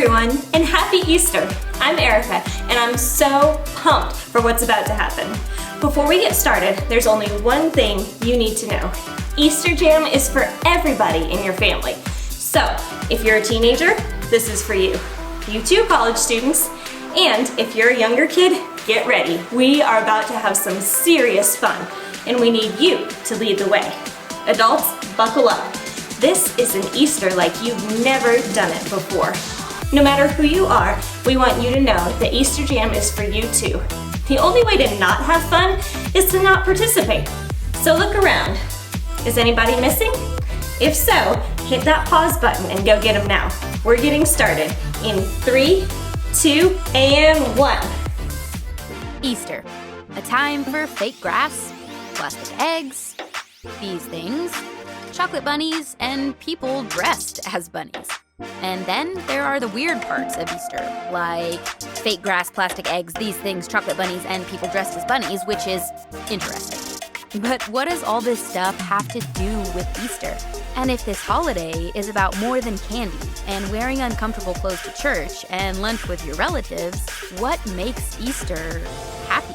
everyone, and happy Easter! I'm Erica, and I'm so pumped for what's about to happen. Before we get started, there's only one thing you need to know. Easter Jam is for everybody in your family. So, if you're a teenager, this is for you. You too, college students. And if you're a younger kid, get ready. We are about to have some serious fun, and we need you to lead the way. Adults, buckle up. This is an Easter like you've never done it before. No matter who you are, we want you to know that Easter Jam is for you too. The only way to not have fun is to not participate. So look around. Is anybody missing? If so, hit that pause button and go get them now. We're getting started in 3, 2, and 1. Easter, a time for fake grass, plastic eggs, these things, chocolate bunnies, and people dressed as bunnies. And then there are the weird parts of Easter, like fake grass, plastic eggs, these things, chocolate bunnies, and people dressed as bunnies, which is interesting. But what does all this stuff have to do with Easter? And if this holiday is about more than candy and wearing uncomfortable clothes to church and lunch with your relatives, what makes Easter happy?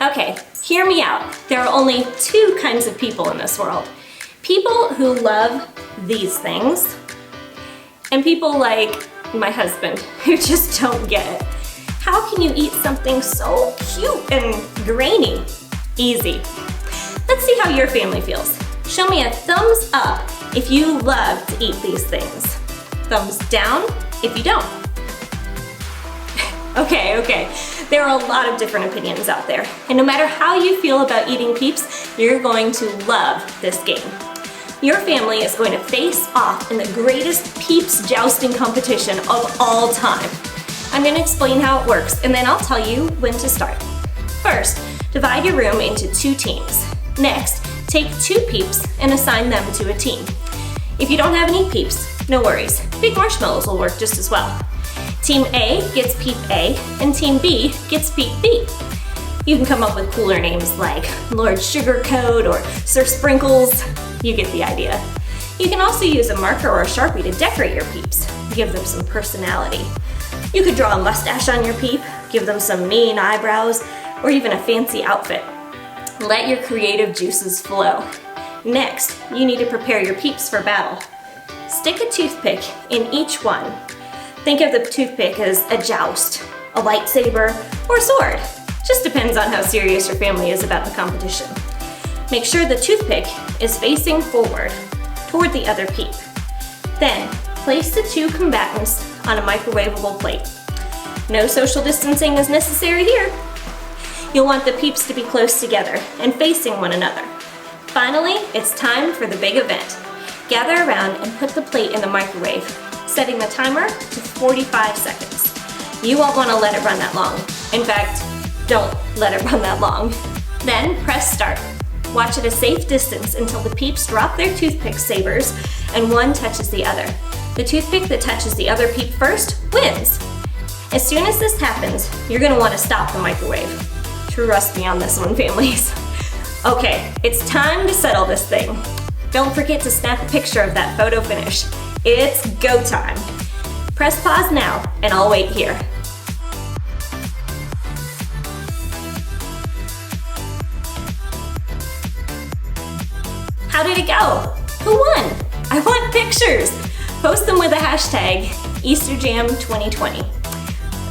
Okay, hear me out. There are only two kinds of people in this world. People who love these things, and people like my husband who just don't get it. How can you eat something so cute and grainy? Easy. Let's see how your family feels. Show me a thumbs up if you love to eat these things. Thumbs down if you don't. Okay. There are a lot of different opinions out there, and no matter how you feel about eating Peeps, you're going to love this game. Your family is going to face off in the greatest Peeps jousting competition of all time. I'm going to explain how it works, and then I'll tell you when to start. First, divide your room into 2 teams. Next, take 2 Peeps and assign them to a team. If you don't have any Peeps, no worries. Big marshmallows will work just as well. Team A gets Peep A, and Team B gets Peep B. You can come up with cooler names like Lord Sugarcoat or Sir Sprinkles. You get the idea. You can also use a marker or a Sharpie to decorate your Peeps. Give them some personality. You could draw a mustache on your Peep, give them some mean eyebrows, or even a fancy outfit. Let your creative juices flow. Next, you need to prepare your Peeps for battle. Stick a toothpick in each one. Think of the toothpick as a joust, a lightsaber, or a sword. Just depends on how serious your family is about the competition. Make sure the toothpick is facing forward toward the other Peep. Then, place the 2 combatants on a microwavable plate. No social distancing is necessary here. You'll want the Peeps to be close together and facing one another. Finally, it's time for the big event. Gather around and put the plate in the microwave, setting the timer to 45 seconds. You won't want to let it run that long. In fact, don't let it run that long. Then press start. Watch at a safe distance until the Peeps drop their toothpick sabers and one touches the other. The toothpick that touches the other Peep first wins. As soon as this happens, you're going to want to stop the microwave. Trust me on this one, families. Okay, it's time to settle this thing. Don't forget to snap a picture of that photo finish. It's go time. Press pause now, and I'll wait here. How did it go? Who won? I want pictures. Post them with the hashtag EasterJam2020.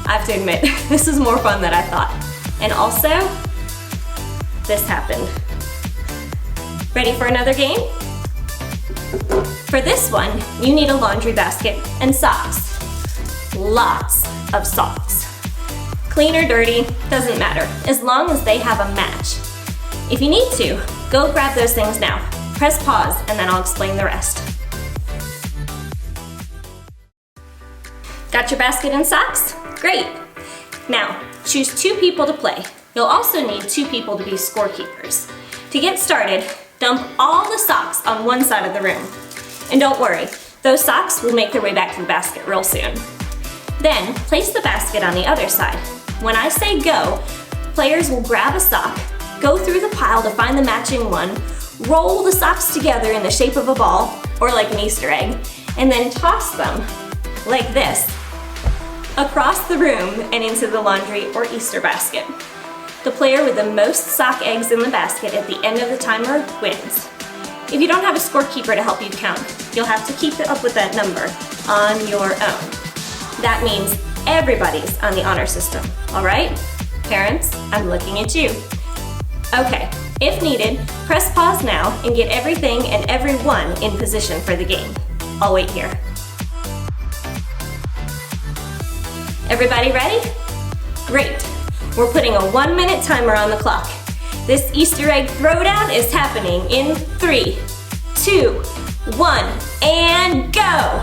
I have to admit, this is more fun than I thought. And also, this happened. Ready for another game? For this one, you need a laundry basket and socks. Lots of socks. Clean or dirty, doesn't matter, as long as they have a match. If you need to, go grab those things now. Press pause, and then I'll explain the rest. Got your basket and socks? Great. Now, choose 2 people to play. You'll also need 2 people to be scorekeepers. To get started, dump all the socks on one side of the room. And don't worry, those socks will make their way back to the basket real soon. Then, place the basket on the other side. When I say go, players will grab a sock, go through the pile to find the matching one, Roll the socks together in the shape of a ball, or like an Easter egg, and then toss them, like this, across the room and into the laundry or Easter basket. The player with the most sock eggs in the basket at the end of the timer wins. If you don't have a scorekeeper to help you count, you'll have to keep up with that number on your own. That means everybody's on the honor system, all right? Parents, I'm looking at you. Okay, if needed, press pause now and get everything and everyone in position for the game. I'll wait here. Everybody ready? Great. We're putting a 1-minute timer on the clock. This Easter egg throwdown is happening in 3, 2, 1, and go!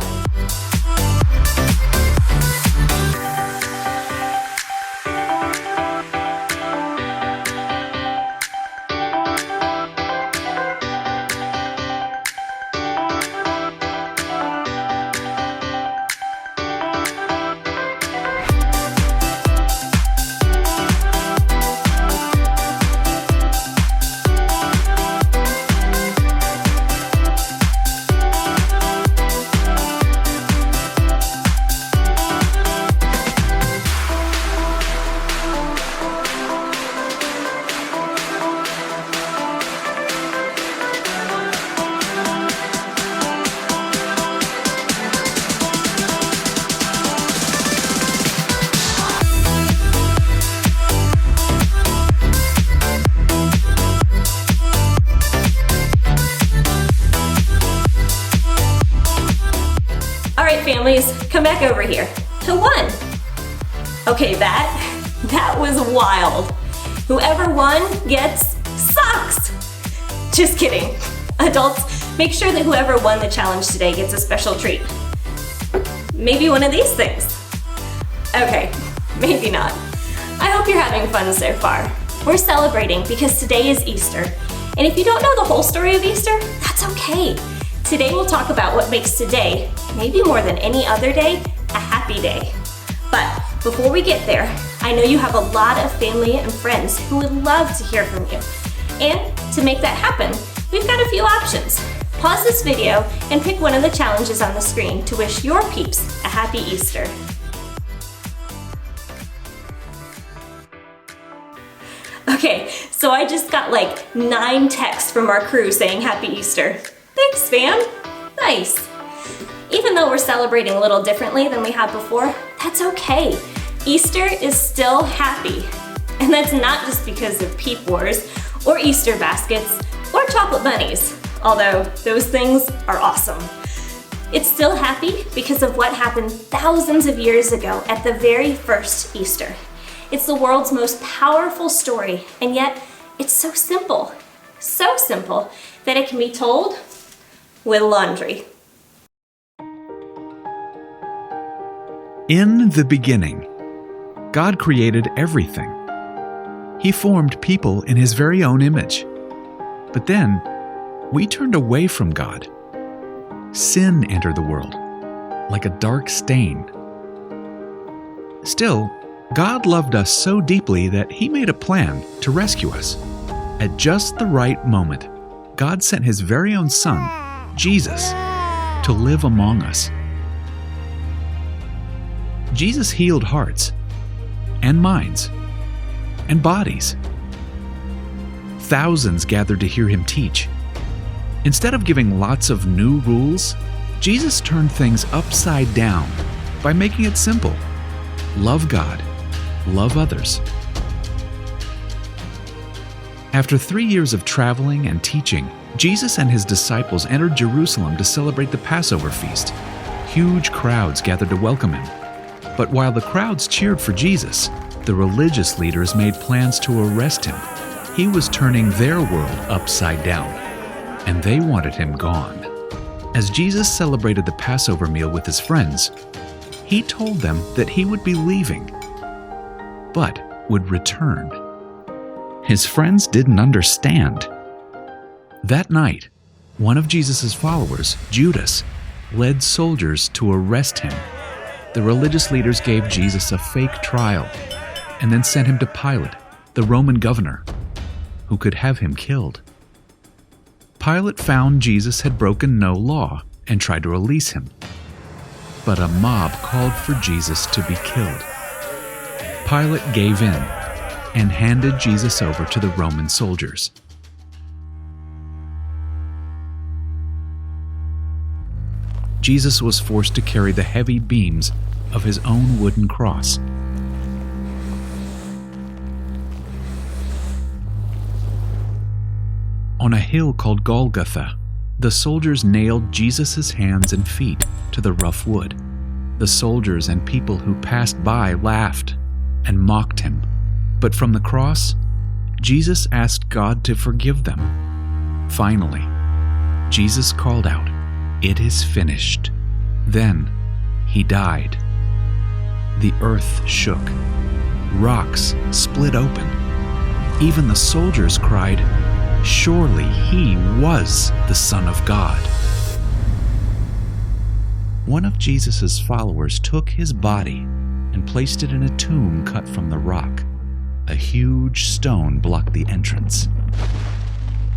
Families, come back over here. Who won? Okay, that was wild. Whoever won gets socks. Just kidding. Adults, make sure that whoever won the challenge today gets a special treat. Maybe one of these things. Okay, maybe not. I hope you're having fun so far. We're celebrating because today is Easter. And if you don't know the whole story of Easter, that's okay. Today we'll talk about what makes today, maybe more than any other day, a happy day. But before we get there, I know you have a lot of family and friends who would love to hear from you. And to make that happen, we've got a few options. Pause this video and pick one of the challenges on the screen to wish your peeps a happy Easter. Okay, so I just got like 9 texts from our crew saying happy Easter. Thanks, fam. Nice. Even though we're celebrating a little differently than we have before, that's okay. Easter is still happy. And that's not just because of Peep Wars, or Easter baskets, or chocolate bunnies, although those things are awesome. It's still happy because of what happened thousands of years ago at the very first Easter. It's the world's most powerful story, and yet it's so simple that it can be told with laundry. In the beginning, God created everything. He formed people in His very own image. But then, we turned away from God. Sin entered the world, like a dark stain. Still, God loved us so deeply that He made a plan to rescue us. At just the right moment, God sent His very own Son, Jesus, to live among us. Jesus healed hearts, and minds, and bodies. Thousands gathered to hear Him teach. Instead of giving lots of new rules, Jesus turned things upside down by making it simple. Love God, love others. After 3 years of traveling and teaching, Jesus and His disciples entered Jerusalem to celebrate the Passover feast. Huge crowds gathered to welcome Him. But while the crowds cheered for Jesus, the religious leaders made plans to arrest Him. He was turning their world upside down, and they wanted Him gone. As Jesus celebrated the Passover meal with His friends, He told them that He would be leaving, but would return. His friends didn't understand. That night, one of Jesus' followers, Judas, led soldiers to arrest Him. The religious leaders gave Jesus a fake trial and then sent Him to Pilate, the Roman governor, who could have Him killed. Pilate found Jesus had broken no law and tried to release him. But a mob called for Jesus to be killed. Pilate gave in and handed Jesus over to the Roman soldiers. Jesus was forced to carry the heavy beams of his own wooden cross. On a hill called Golgotha, the soldiers nailed Jesus' hands and feet to the rough wood. The soldiers and people who passed by laughed and mocked him. But from the cross, Jesus asked God to forgive them. Finally, Jesus called out, "It is finished." Then he died. The earth shook. Rocks split open. Even the soldiers cried, "Surely he was the Son of God." One of Jesus' followers took his body and placed it in a tomb cut from the rock. A huge stone blocked the entrance.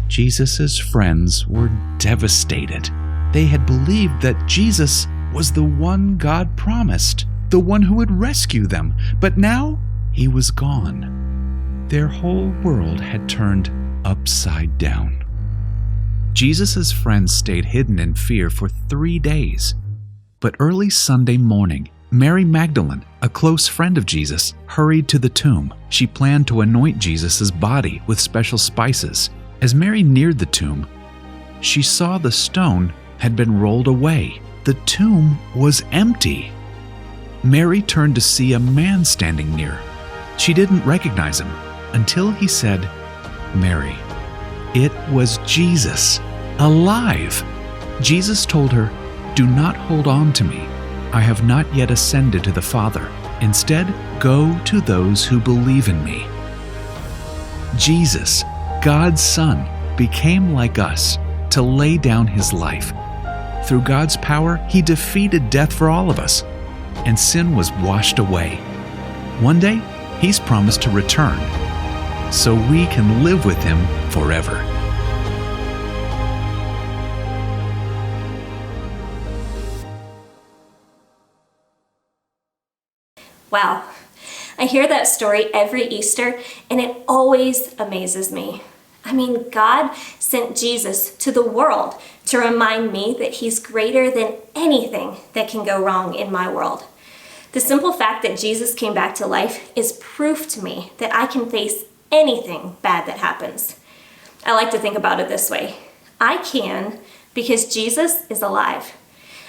Jesus' friends were devastated. They had believed that Jesus was the one God promised, the one who would rescue them, but now he was gone. Their whole world had turned upside down. Jesus' friends stayed hidden in fear for 3 days. But early Sunday morning, Mary Magdalene, a close friend of Jesus, hurried to the tomb. She planned to anoint Jesus' body with special spices. As Mary neared the tomb, she saw the stone had been rolled away. The tomb was empty. Mary turned to see a man standing near. She didn't recognize him until he said, "Mary." It was Jesus, alive. Jesus told her, "Do not hold on to me. I have not yet ascended to the Father. Instead, go to those who believe in me." Jesus, God's Son, became like us to lay down his life. Through God's power, he defeated death for all of us, and sin was washed away. One day, he's promised to return, so we can live with him forever. Wow, I hear that story every Easter, and it always amazes me. I mean, God sent Jesus to the world to remind me that he's greater than anything that can go wrong in my world. The simple fact that Jesus came back to life is proof to me that I can face anything bad that happens. I like to think about it this way. I can because Jesus is alive.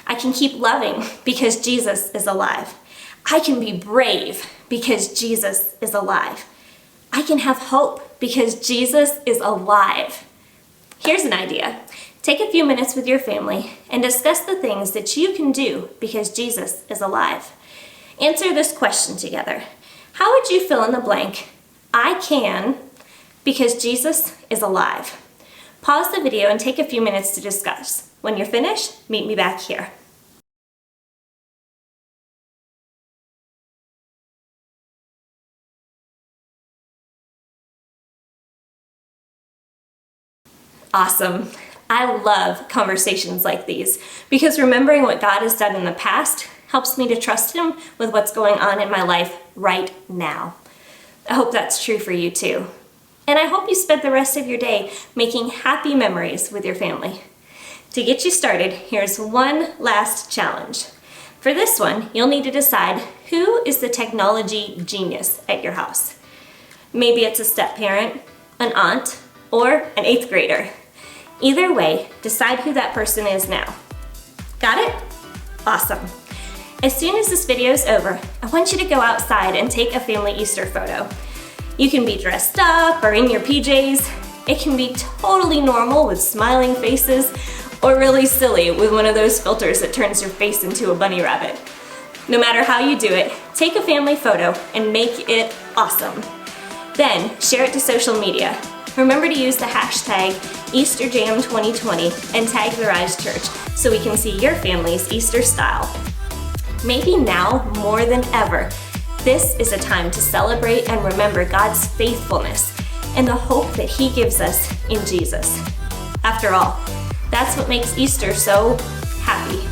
I can keep loving because Jesus is alive. I can be brave because Jesus is alive. I can have hope because Jesus is alive. Here's an idea. Take a few minutes with your family and discuss the things that you can do because Jesus is alive. Answer this question together. How would you fill in the blank? I can because Jesus is alive. Pause the video and take a few minutes to discuss. When you're finished, meet me back here. Awesome. I love conversations like these because remembering what God has done in the past helps me to trust him with what's going on in my life right now. I hope that's true for you too. And I hope you spend the rest of your day making happy memories with your family. To get you started, here's one last challenge. For this one, you'll need to decide who is the technology genius at your house. Maybe it's a step-parent, an aunt, or an 8th grader. Either way, decide who that person is now. Got it? Awesome. As soon as this video is over, I want you to go outside and take a family Easter photo. You can be dressed up or in your PJs. It can be totally normal with smiling faces, or really silly with one of those filters that turns your face into a bunny rabbit. No matter how you do it, take a family photo and make it awesome. Then share it to social media. Remember to use the hashtag EasterJam2020 and tag the Rise Church so we can see your family's Easter style. Maybe now more than ever, this is a time to celebrate and remember God's faithfulness and the hope that he gives us in Jesus. After all, that's what makes Easter so happy.